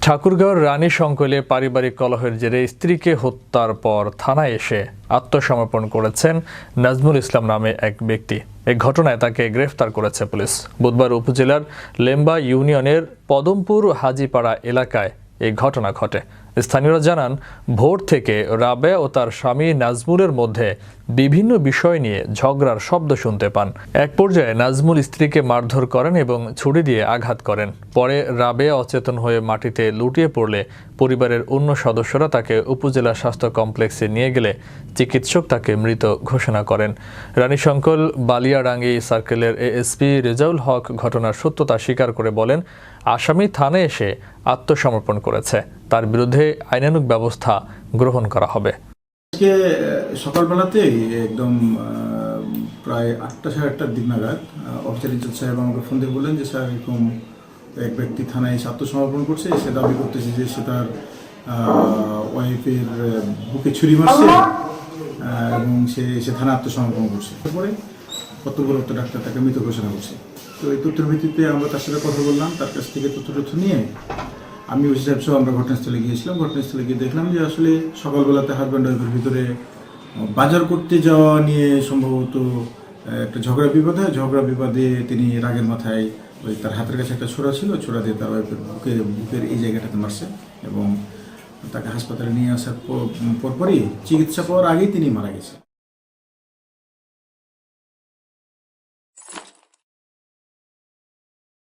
ঠাকুরগাঁওয়ের রানী সংকলে পারিবারিক কলহের জেরে স্ত্রীকে হত্যার পর থানায় এসে আত্মসমর্পণ করেছেন নাজমুল ইসলাম নামে এক ব্যক্তি। এই ঘটনায় তাকে গ্রেফতার করেছে পুলিশ। বুধবার উপজেলার লেম্বা ইউনিয়নের পদমপুর হাজীপাড়া এলাকায় এই ঘটনা ঘটে। স্থানীয়রা জানান, ভোর থেকে রাবেয়া ও তার স্বামী নাজমুলের মধ্যে বিভিন্ন বিষয় নিয়ে ঝগড়ার শব্দ শুনতে পান। এক পর্যায়ে নাজমুল স্ত্রীকে মারধর করেন এবং ছুরি দিয়ে আঘাত করেন। পরে রাবেয়া অচেতন হয়ে মাটিতে লুটিয়ে পড়লে পরিবারের অন্য সদস্যরা তাকে উপজেলা স্বাস্থ্য কমপ্লেক্সে নিয়ে গেলে চিকিৎসক তাকে মৃত ঘোষণা করেন। রানীশঙ্কল বালিয়াডাঙ্গি সার্কেলের এএসপি রেজাউল হক ঘটনার সত্যতা স্বীকার করে বলেন, আসামি থানায় এসে আত্মসমর্পণ করেছে। তার বিরুদ্ধে আইনানুগ ব্যবস্থা গ্রহণ করা হবে। আজকে সকালবেলাতেই একদম প্রায় 8টা সাড়ে 8টার দিক নাগাদ অফিসার ইনচার্জ সাহেব আমাকে ফোন দিয়ে বললেন যে স্যার এরকম এক ব্যক্তি থানায় এসে আত্মসমর্পণ করছে। সে দাবি করতেছে যে সে তার ওয়াইফের বুকে ছুরি মারছে এবং সে থানায় আত্মসমর্পণ করছে। তারপরে কর্তব্যরত ডাক্তার তাকে মৃত ঘোষণা করছে। তো এই তথ্যের ভিত্তিতে আমরা তার সাথে কথা বললাম। তার কাছ থেকে তথ্য নিয়ে আমি ওসি সাহেব সহ আমরা ঘটনাস্থলে গিয়েছিলাম। ঘটনাস্থলে গিয়ে দেখলাম যে আসলে সকালবেলাতে হাজব্যান্ড ওয়াইফের ভিতরে বাজার করতে যাওয়া নিয়ে সম্ভবত একটা ঝগড়া বিবাদ হয়। ঝগড়া বিবাদে তিনি রাগের মাথায় তার হাতের কাছে একটা ছোড়া ছিল, ছোড়া দিয়ে তার ওয়াইফের বুকের এই জায়গাটাতে মারছে এবং তাকে হাসপাতালে নিয়ে আসার পরপরই চিকিৎসা পাওয়ার আগেই তিনি মারা গেছে।